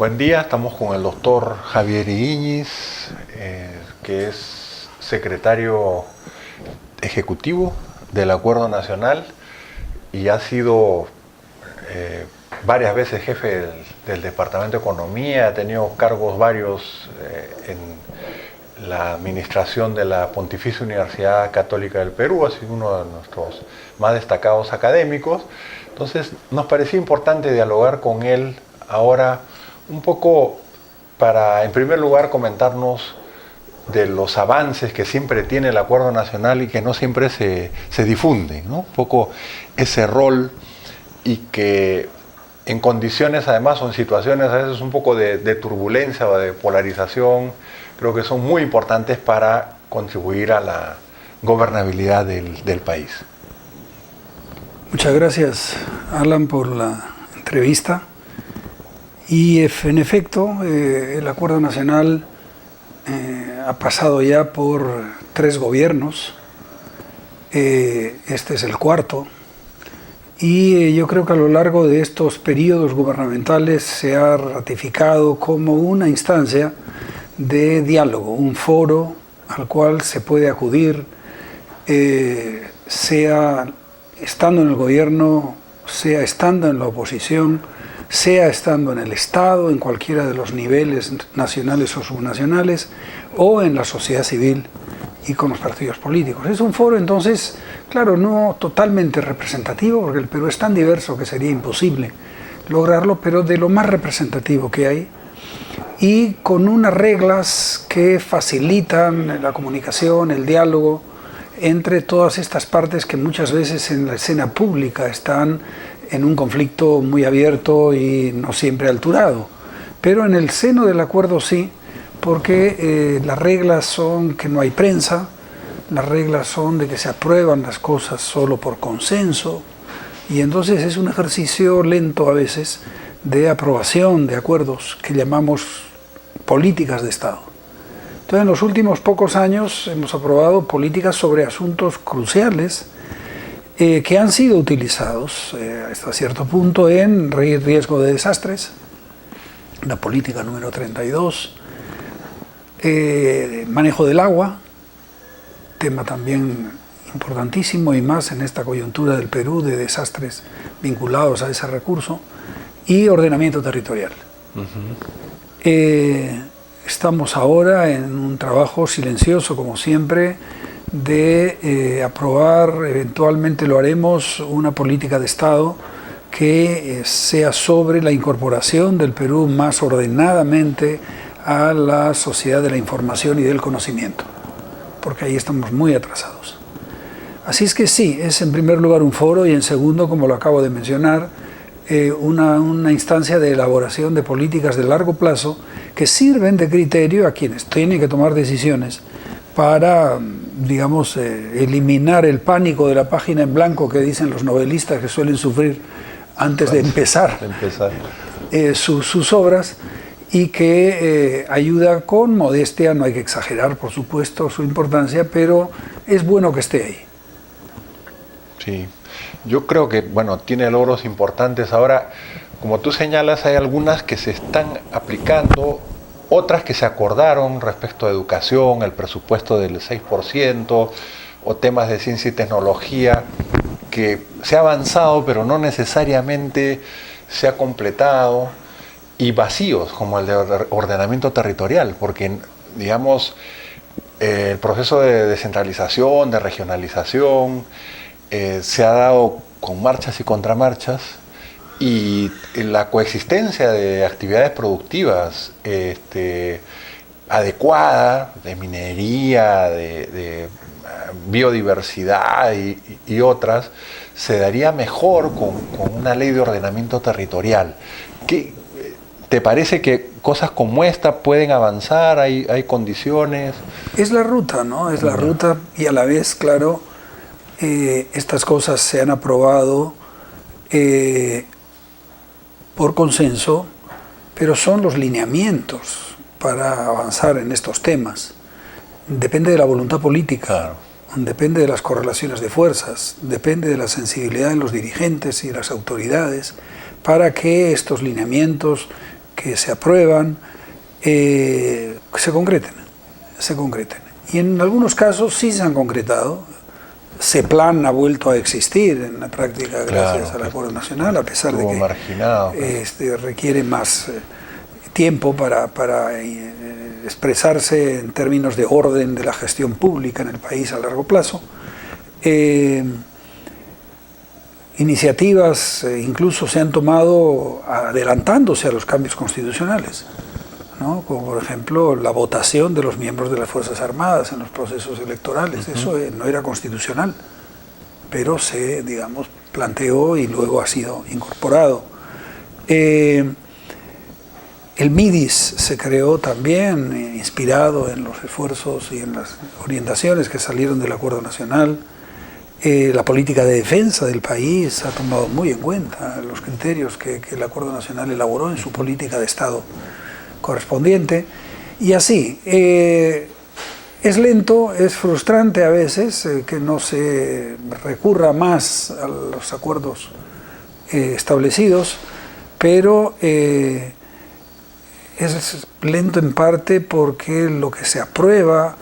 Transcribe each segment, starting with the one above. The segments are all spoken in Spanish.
Buen día, estamos con el doctor Javier Iñiz, que es secretario ejecutivo del Acuerdo Nacional y ha sido varias veces jefe del Departamento de Economía, ha tenido cargos varios en la administración de la Pontificia Universidad Católica del Perú, ha sido uno de nuestros más destacados académicos. Entonces nos parecía importante dialogar con él ahora un poco para, en primer lugar, comentarnos de los avances que siempre tiene el Acuerdo Nacional y que no siempre se difunden, ¿no? Un poco ese rol y que en condiciones además o en situaciones a veces un poco de turbulencia o de polarización, creo que son muy importantes para contribuir a la gobernabilidad del país. Muchas gracias, Alan, por la entrevista. Y en efecto, el Acuerdo Nacional ha pasado ya por 3 gobiernos, este es el 4, y yo creo que a lo largo de estos periodos gubernamentales se ha ratificado como una instancia de diálogo, un foro al cual se puede acudir, sea estando en el gobierno, sea estando en la oposición, sea estando en el Estado, en cualquiera de los niveles nacionales o subnacionales, o en la sociedad civil y con los partidos políticos. Es un foro, entonces, claro, no totalmente representativo, porque el Perú es tan diverso que sería imposible lograrlo, pero de lo más representativo que hay, y con unas reglas que facilitan la comunicación, el diálogo entre todas estas partes que muchas veces en la escena pública están en un conflicto muy abierto y no siempre alturado. Pero en el seno del acuerdo sí, porque las reglas son que no hay prensa, las reglas son de que se aprueban las cosas solo por consenso, y entonces es un ejercicio lento a veces de aprobación de acuerdos que llamamos políticas de Estado. Entonces en los últimos pocos años hemos aprobado políticas sobre asuntos cruciales que han sido utilizados hasta cierto punto en riesgo de desastres, la política número 32, manejo del agua, tema también importantísimo y más en esta coyuntura del Perú de desastres vinculados a ese recurso, y ordenamiento territorial. Estamos ahora en un trabajo silencioso, como siempre, de aprobar, eventualmente lo haremos, una política de Estado que sea sobre la incorporación del Perú más ordenadamente a la sociedad de la información y del conocimiento, porque ahí estamos muy atrasados. Así es que sí, es en primer lugar un foro y en segundo, como lo acabo de mencionar, una instancia de elaboración de políticas de largo plazo que sirven de criterio a quienes tienen que tomar decisiones para, digamos, eliminar el pánico de la página en blanco que dicen los novelistas que suelen sufrir antes de empezar sus obras, y que ayuda con modestia, no hay que exagerar por supuesto su importancia, pero es bueno que esté ahí. Sí, yo creo que, bueno, tiene logros importantes. Ahora, como tú señalas, hay algunas que se están aplicando, otras que se acordaron respecto a educación, el presupuesto del 6%, o temas de ciencia y tecnología, que se ha avanzado, pero no necesariamente se ha completado, y vacíos, como el de ordenamiento territorial, porque, digamos, el proceso de descentralización, de regionalización, se ha dado con marchas y contramarchas, y la coexistencia de actividades productivas adecuada, de minería, de biodiversidad y otras, se daría mejor con una ley de ordenamiento territorial. ¿Te parece que cosas como esta pueden avanzar? ¿Hay condiciones? Es la ruta, ¿no? Es la ruta, y a la vez, claro, estas cosas se han aprobado por consenso, pero son los lineamientos para avanzar en estos temas. Depende de la voluntad política, depende de las correlaciones de fuerzas, depende de la sensibilidad de los dirigentes y las autoridades para que estos lineamientos, que se aprueban se concreten. Y en algunos casos sí se han concretado. CEPLAN ha vuelto a existir en la práctica gracias al Acuerdo Nacional, a pesar de que marginado, requiere más tiempo para expresarse en términos de orden de la gestión pública en el país a largo plazo. Iniciativas incluso se han tomado adelantándose a los cambios constitucionales, ¿no? Como por ejemplo la votación de los miembros de las Fuerzas Armadas en los procesos electorales. Eso no era constitucional, pero se, digamos, planteó y luego ha sido incorporado. El MIDIS se creó también inspirado en los esfuerzos y en las orientaciones que salieron del Acuerdo Nacional. La política de defensa del país ha tomado muy en cuenta los criterios que el Acuerdo Nacional elaboró en su política de Estado correspondiente. Y así, es lento, es frustrante a veces que no se recurra más a los acuerdos establecidos, pero es lento en parte porque lo que se aprueba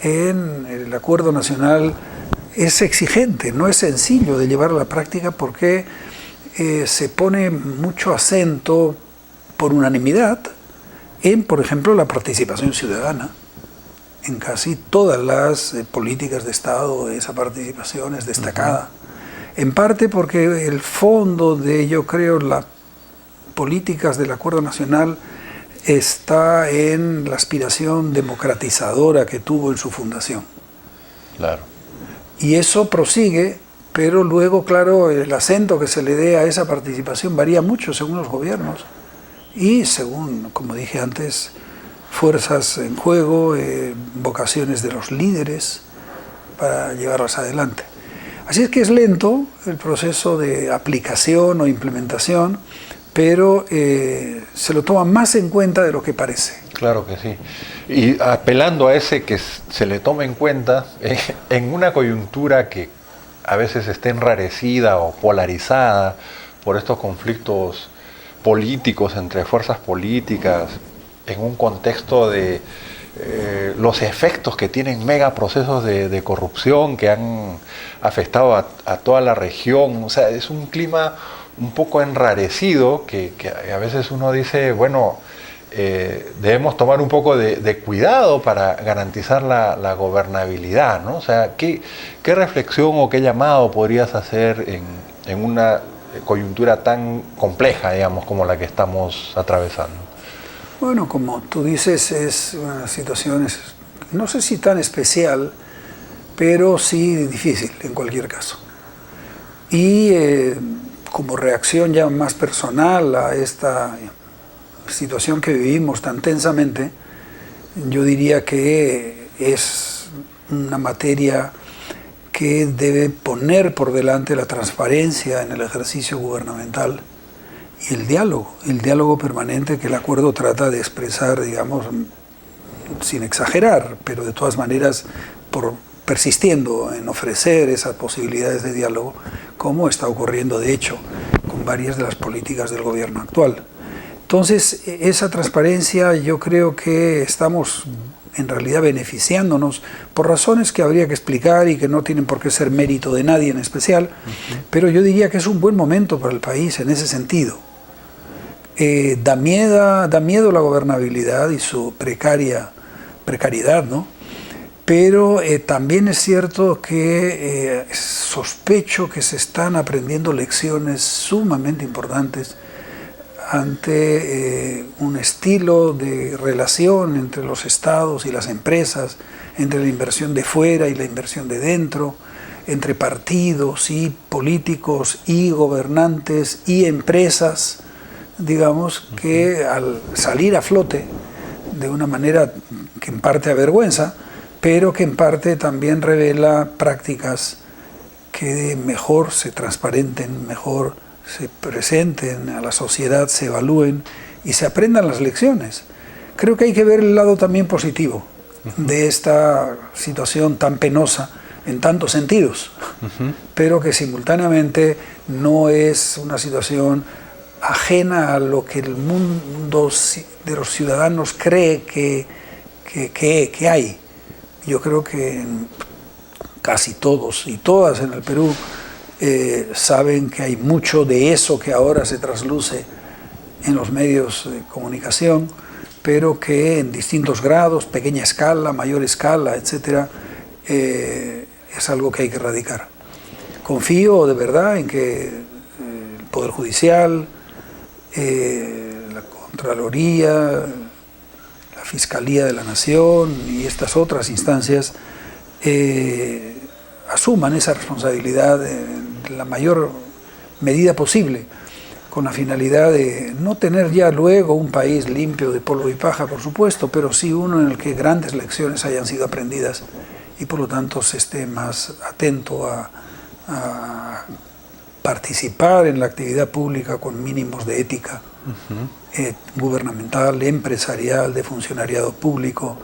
en el Acuerdo Nacional es exigente, no es sencillo de llevar a la práctica porque se pone mucho acento por unanimidad en, por ejemplo, la participación ciudadana. En casi todas las políticas de Estado esa participación es destacada. En parte porque el fondo de, yo creo, las políticas del Acuerdo Nacional está en la aspiración democratizadora que tuvo en su fundación. Claro. Y eso prosigue, pero luego, claro, el acento que se le dé a esa participación varía mucho según los gobiernos y según, como dije antes, fuerzas en juego, vocaciones de los líderes para llevarlas adelante. Así es que es lento el proceso de aplicación o implementación, pero se lo toma más en cuenta de lo que parece. Claro que sí. Y apelando a ese que se le tome en cuenta, en una coyuntura que a veces está enrarecida o polarizada por estos conflictos políticos entre fuerzas políticas, en un contexto de los efectos que tienen megaprocesos de corrupción que han afectado a toda la región. O sea, es un clima un poco enrarecido que a veces uno dice, bueno, debemos tomar un poco de cuidado para garantizar la gobernabilidad, ¿no? O sea, ¿qué reflexión o qué llamado podrías hacer en una coyuntura tan compleja, digamos, como la que estamos atravesando? Bueno, como tú dices, es una situación, no sé si tan especial, pero sí difícil en cualquier caso. Y como reacción ya más personal a esta situación que vivimos tan tensamente, yo diría que es una materia que debe poner por delante la transparencia en el ejercicio gubernamental y el diálogo permanente que el acuerdo trata de expresar, digamos, sin exagerar, pero de todas maneras persistiendo en ofrecer esas posibilidades de diálogo, como está ocurriendo de hecho con varias de las políticas del gobierno actual. Entonces, esa transparencia yo creo que estamos en realidad beneficiándonos por razones que habría que explicar y que no tienen por qué ser mérito de nadie en especial, pero yo diría que es un buen momento para el país en ese sentido. Da miedo la gobernabilidad y su precariedad, ¿no? Pero también es cierto que sospecho que se están aprendiendo lecciones sumamente importantes ante un estilo de relación entre los estados y las empresas, entre la inversión de fuera y la inversión de dentro, entre partidos y políticos y gobernantes y empresas, digamos, que al salir a flote de una manera que en parte avergüenza, pero que en parte también revela prácticas que mejor se transparenten, mejor se presenten a la sociedad, se evalúen y se aprendan las lecciones. Creo que hay que ver el lado también positivo de esta situación tan penosa en tantos sentidos, pero que simultáneamente no es una situación ajena a lo que el mundo de los ciudadanos cree que hay. Yo creo que casi todos y todas en el Perú saben que hay mucho de eso que ahora se trasluce en los medios de comunicación, pero que en distintos grados, pequeña escala, mayor escala, etcétera, es algo que hay que erradicar. Confío de verdad en que el Poder Judicial, la Contraloría, la Fiscalía de la Nación y estas otras instancias asuman esa responsabilidad en la mayor medida posible, con la finalidad de no tener ya luego un país limpio de polvo y paja, por supuesto, pero sí uno en el que grandes lecciones hayan sido aprendidas y por lo tanto se esté más atento a participar en la actividad pública con mínimos de ética gubernamental, empresarial, de funcionariado público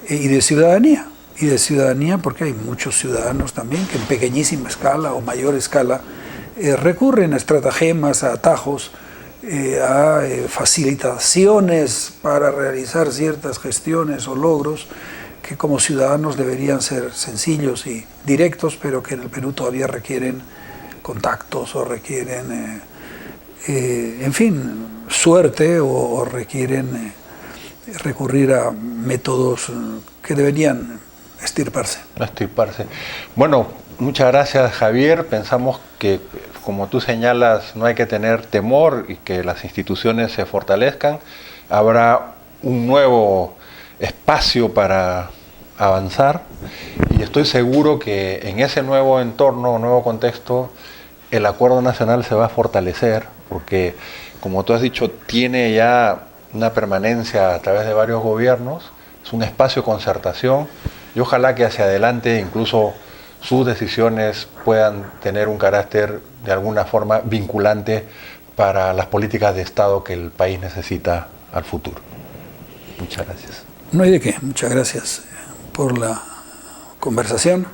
y de ciudadanía. Y de ciudadanía porque hay muchos ciudadanos también que en pequeñísima escala o mayor escala recurren a estratagemas, a atajos, a facilitaciones para realizar ciertas gestiones o logros que como ciudadanos deberían ser sencillos y directos, pero que en el Perú todavía requieren contactos o requieren, en fin, suerte o requieren recurrir a métodos que deberían extirparse. Bueno, muchas gracias, Javier. Pensamos que, como tú señalas, no hay que tener temor y que las instituciones se fortalezcan. Habrá un nuevo espacio para avanzar y estoy seguro que en ese nuevo entorno, nuevo contexto, el acuerdo nacional se va a fortalecer porque, como tú has dicho, tiene ya una permanencia a través de varios gobiernos, es un espacio de concertación y ojalá que hacia adelante incluso sus decisiones puedan tener un carácter de alguna forma vinculante para las políticas de Estado que el país necesita al futuro. Muchas gracias. No hay de qué, muchas gracias por la conversación